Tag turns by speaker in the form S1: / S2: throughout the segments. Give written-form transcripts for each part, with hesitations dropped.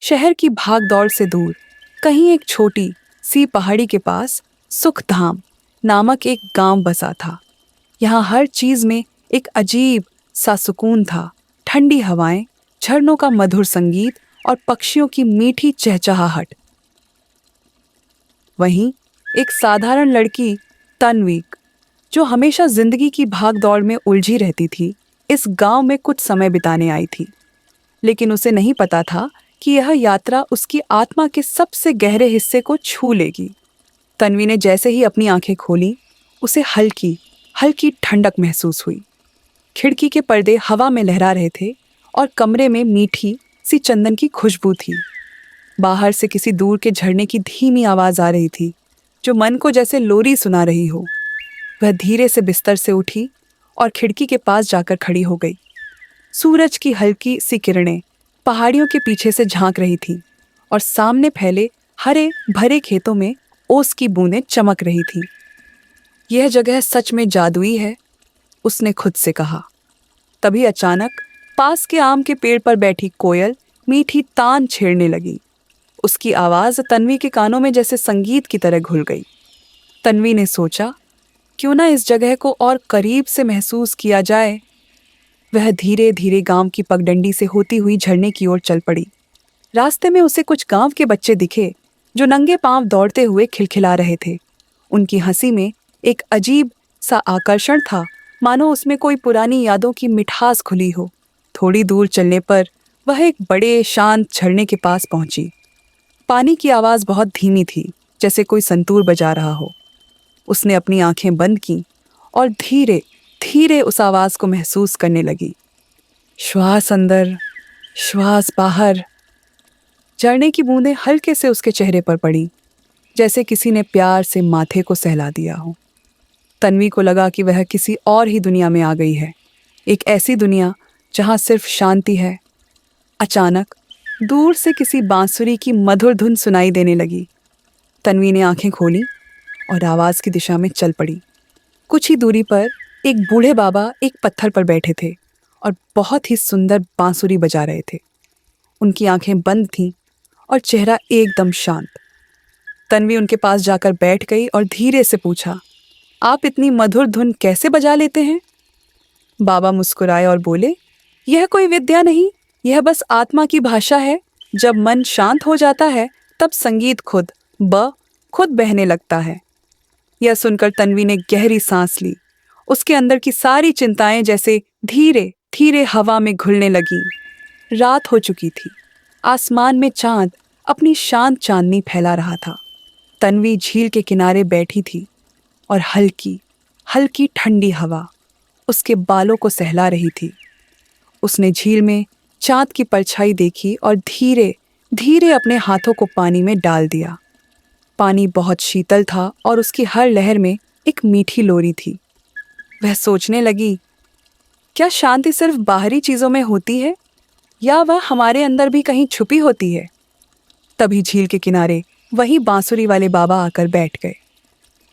S1: शहर की भाग दौड़ से दूर कहीं एक छोटी सी पहाड़ी के पास सुखधाम नामक एक गांव बसा था। यहाँ हर चीज में एक अजीब सा सुकून था। ठंडी हवाएं, झरनों का मधुर संगीत और पक्षियों की मीठी चहचहाहट। वहीं एक साधारण लड़की तन्वी, जो हमेशा जिंदगी की भाग दौड़ में उलझी रहती थी, इस गांव में कुछ समय बिताने आई थी। लेकिन उसे नहीं पता था कि यह यात्रा उसकी आत्मा के सबसे गहरे हिस्से को छू लेगी। तन्वी ने जैसे ही अपनी आंखें खोली, उसे हल्की हल्की ठंडक महसूस हुई। खिड़की के पर्दे हवा में लहरा रहे थे और कमरे में मीठी सी चंदन की खुशबू थी। बाहर से किसी दूर के झरने की धीमी आवाज आ रही थी, जो मन को जैसे लोरी सुना रही हो। वह धीरे से बिस्तर से उठी और खिड़की के पास जाकर खड़ी हो गई। सूरज की हल्की सी किरणें पहाड़ियों के पीछे से झांक रही थीं और सामने फैले हरे भरे खेतों में ओस की बूंदें चमक रही थीं। यह जगह सच में जादुई है, उसने खुद से कहा। तभी अचानक पास के आम के पेड़ पर बैठी कोयल मीठी तान छेड़ने लगी। उसकी आवाज तन्वी के कानों में जैसे संगीत की तरह घुल गई। तन्वी ने सोचा, क्यों ना इस जगह को और करीब से महसूस किया जाए। वह धीरे धीरे गांव की पगडंडी से होती हुई झरने की ओर चल पड़ी। रास्ते में उसे कुछ गांव के बच्चे दिखे, जो नंगे पांव दौड़ते हुए खिलखिला रहे थे। उनकी हंसी में एक अजीब सा आकर्षण था, मानो उसमें कोई पुरानी यादों की मिठास खुली हो। थोड़ी दूर चलने पर वह एक बड़े शांत झरने के पास पहुंची। पानी की आवाज बहुत धीमी थी, जैसे कोई संतूर बजा रहा हो। उसने अपनी आंखें बंद की और धीरे धीरे उस आवाज को महसूस करने लगी। श्वास अंदर, श्वास बाहर। झरने की बूंदें हल्के से उसके चेहरे पर पड़ी, जैसे किसी ने प्यार से माथे को सहला दिया हो। तन्वी को लगा कि वह किसी और ही दुनिया में आ गई है, एक ऐसी दुनिया जहां सिर्फ शांति है। अचानक दूर से किसी बांसुरी की मधुर धुन सुनाई देने लगी। तन्वी ने आंखें खोली और आवाज की दिशा में चल पड़ी। कुछ ही दूरी पर एक बूढ़े बाबा एक पत्थर पर बैठे थे और बहुत ही सुंदर बांसुरी बजा रहे थे। उनकी आंखें बंद थीं और चेहरा एकदम शांत। तन्वी उनके पास जाकर बैठ गई और धीरे से पूछा, आप इतनी मधुर धुन कैसे बजा लेते हैं? बाबा मुस्कुराए और बोले, यह कोई विद्या नहीं, यह बस आत्मा की भाषा है। जब मन शांत हो जाता है, तब संगीत खुद बहने लगता है। यह सुनकर तन्वी ने गहरी सांस ली। उसके अंदर की सारी चिंताएं जैसे धीरे धीरे हवा में घुलने लगीं। रात हो चुकी थी। आसमान में चांद अपनी शांत चांदनी फैला रहा था। तन्वी झील के किनारे बैठी थी और हल्की हल्की ठंडी हवा उसके बालों को सहला रही थी। उसने झील में चांद की परछाई देखी और धीरे धीरे अपने हाथों को पानी में डाल दिया। पानी बहुत शीतल था और उसकी हर लहर में एक मीठी लोरी थी। वह सोचने लगी, क्या शांति सिर्फ बाहरी चीजों में होती है या वह हमारे अंदर भी कहीं छुपी होती है? तभी झील के किनारे वही बांसुरी वाले बाबा आकर बैठ गए।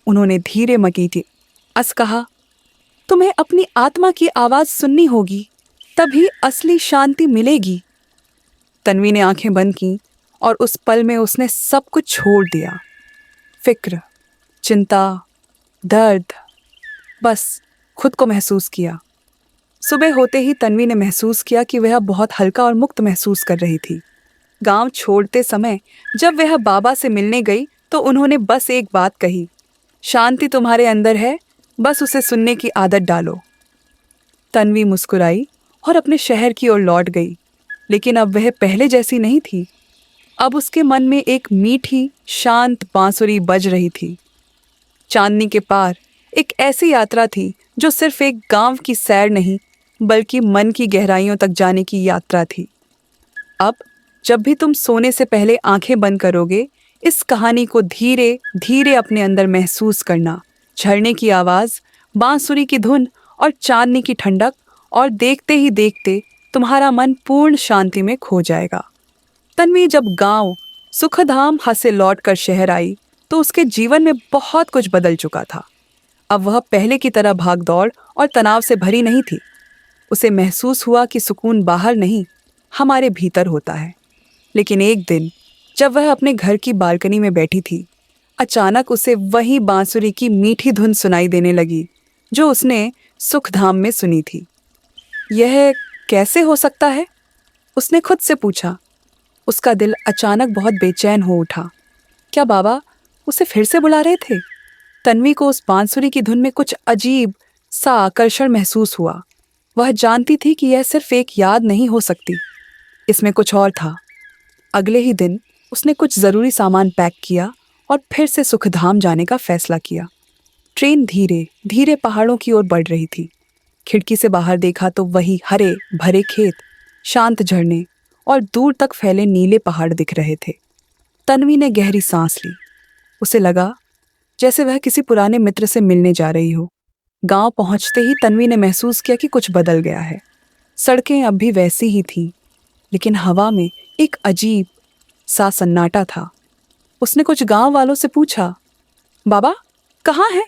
S1: उन्होंने धीरे मकीटी अस कहा, तुम्हें अपनी आत्मा की आवाज सुननी होगी, तभी असली शांति मिलेगी। तन्वी ने आंखें बंद की और उस पल में उसने सब कुछ छोड़ दिया। फिक्र, चिंता, दर्द, बस खुद को महसूस किया। सुबह होते ही तन्वी ने महसूस किया कि वह बहुत हल्का और मुक्त महसूस कर रही थी। गांव छोड़ते समय जब वह बाबा से मिलने गई तो उन्होंने बस एक बात कही, शांति तुम्हारे अंदर है, बस उसे सुनने की आदत डालो। तन्वी मुस्कुराई और अपने शहर की ओर लौट गई, लेकिन अब वह पहले जैसी नहीं थी। अब उसके मन में एक मीठी शांत बांसुरी बज रही थी। चांदनी के पार एक ऐसी यात्रा थी जो सिर्फ एक गांव की सैर नहीं, बल्कि मन की गहराइयों तक जाने की यात्रा थी। अब जब भी तुम सोने से पहले आंखें बंद करोगे, इस कहानी को धीरे धीरे अपने अंदर महसूस करना। झरने की आवाज, बांसुरी की धुन और चांदनी की ठंडक, और देखते ही देखते तुम्हारा मन पूर्ण शांति में खो जाएगा। तन्वी जब गांव सुखधाम से लौटकर शहर आई तो उसके जीवन में बहुत कुछ बदल चुका था। अब वह पहले की तरह भागदौड़ और तनाव से भरी नहीं थी। उसे महसूस हुआ कि सुकून बाहर नहीं, हमारे भीतर होता है। लेकिन एक दिन जब वह अपने घर की बालकनी में बैठी थी, अचानक उसे वही बांसुरी की मीठी धुन सुनाई देने लगी जो उसने सुखधाम में सुनी थी। यह कैसे हो सकता है? उसने खुद से पूछा। उसका दिल अचानक बहुत बेचैन हो उठा। क्या बाबा उसे फिर से बुला रहे थे? तन्वी को उस बांसुरी की धुन में कुछ अजीब सा आकर्षण महसूस हुआ। वह जानती थी कि यह सिर्फ एक याद नहीं हो सकती, इसमें कुछ और था। अगले ही दिन उसने कुछ ज़रूरी सामान पैक किया और फिर से सुखधाम जाने का फैसला किया। ट्रेन धीरे धीरे पहाड़ों की ओर बढ़ रही थी। खिड़की से बाहर देखा तो वही हरे भरे खेत, शांत झरने और दूर तक फैले नीले पहाड़ दिख रहे थे। तन्वी ने गहरी सांस ली। उसे लगा जैसे वह किसी पुराने मित्र से मिलने जा रही हो। गांव पहुंचते ही तन्वी ने महसूस किया कि कुछ बदल गया है। सड़कें अब भी वैसी ही थीं, लेकिन हवा में एक अजीब सा सन्नाटा था। उसने कुछ गांव वालों से पूछा, बाबा कहाँ है?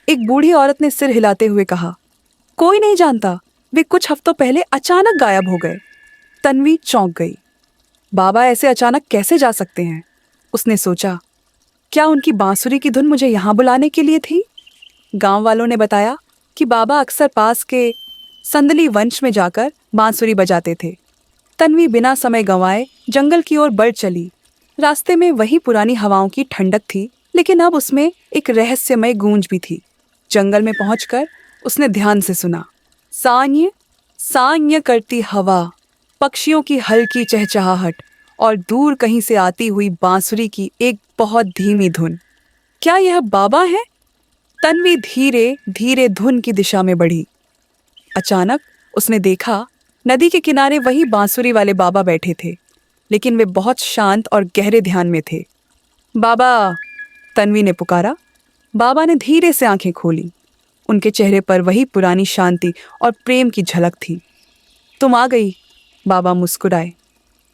S1: एक बूढ़ी औरत ने सिर हिलाते हुए कहा, कोई नहीं जानता, वे कुछ हफ्तों पहले अचानक गायब हो गए। तन्वी चौंक गई। बाबा ऐसे अचानक कैसे जा सकते हैं? उसने सोचा, क्या उनकी बांसुरी की धुन मुझे यहाँ बुलाने के लिए थी? गांव वालों ने बताया कि बाबा अक्सर पास के संदली वंश में जाकर बांसुरी बजाते थे। तन्वी बिना समय गंवाए जंगल की ओर बढ़ चली। रास्ते में वही पुरानी हवाओं की ठंडक थी, लेकिन अब उसमें एक रहस्यमय गूंज भी थी। जंगल में पहुंचकर उसने ध्यान से सुना। सान्य सान्य करती हवा, पक्षियों की हल्की चहचहाहट और दूर कहीं से आती हुई बांसुरी की एक बहुत धीमी धुन। क्या यह बाबा है? तन्वी धीरे धीरे धुन की दिशा में बढ़ी। अचानक उसने देखा नदी के किनारे वही बांसुरी वाले बाबा बैठे थे, लेकिन वे बहुत शांत और गहरे ध्यान में थे। बाबा, तन्वी ने पुकारा। बाबा ने धीरे से आंखें खोली। उनके चेहरे पर वही पुरानी शांति और प्रेम की झलक थी। तुम आ गई, बाबा मुस्कुराए।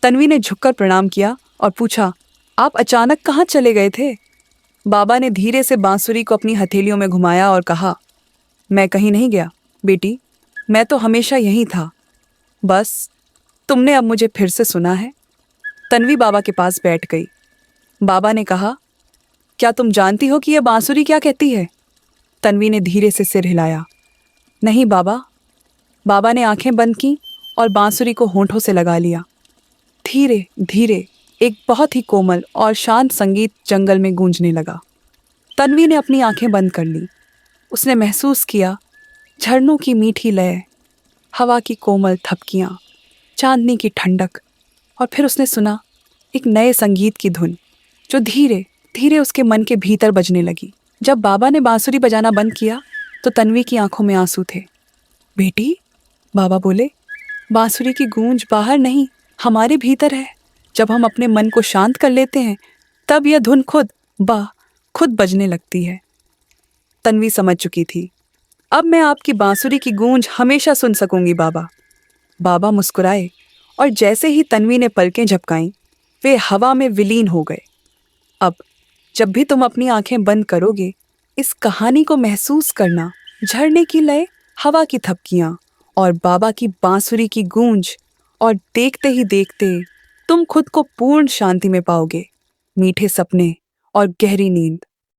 S1: तन्वी ने झुककर प्रणाम किया और पूछा, आप अचानक कहाँ चले गए थे? बाबा ने धीरे से बांसुरी को अपनी हथेलियों में घुमाया और कहा, मैं कहीं नहीं गया बेटी, मैं तो हमेशा यहीं था। बस तुमने अब मुझे फिर से सुना है। तन्वी बाबा के पास बैठ गई। बाबा ने कहा, क्या तुम जानती हो कि यह बांसुरी क्या कहती है? तन्वी ने धीरे से सिर हिलाया। नहीं बाबा। बाबा ने आंखें बंद की और बांसुरी को होंठों से लगा लिया। धीरे धीरे एक बहुत ही कोमल और शांत संगीत जंगल में गूंजने लगा। तन्वी ने अपनी आंखें बंद कर ली। उसने महसूस किया झरनों की मीठी लय, हवा की कोमल थपकियाँ, चांदनी की ठंडक, और फिर उसने सुना एक नए संगीत की धुन जो धीरे धीरे उसके मन के भीतर बजने लगी। जब बाबा ने बांसुरी बजाना बंद किया तो तन्वी की आंखों में आंसू थे। बेटी, बाबा बोले, बांसुरी की गूंज बाहर नहीं, हमारे भीतर है। जब हम अपने मन को शांत कर लेते हैं तब यह धुन खुद बजने लगती है। तन्वी समझ चुकी थी। अब मैं आपकी बांसुरी की गूंज हमेशा सुन सकूंगी बाबा। बाबा मुस्कुराए और जैसे ही तन्वी ने पलकें झपकाईं, वे हवा में विलीन हो गए। अब जब भी तुम अपनी आंखें बंद करोगे, इस कहानी को महसूस करना, झरने की लय, हवा की थपकियां और बाबा की बांसुरी की गूंज, और देखते ही देखते तुम खुद को पूर्ण शांति में पाओगे, मीठे सपने और गहरी नींद।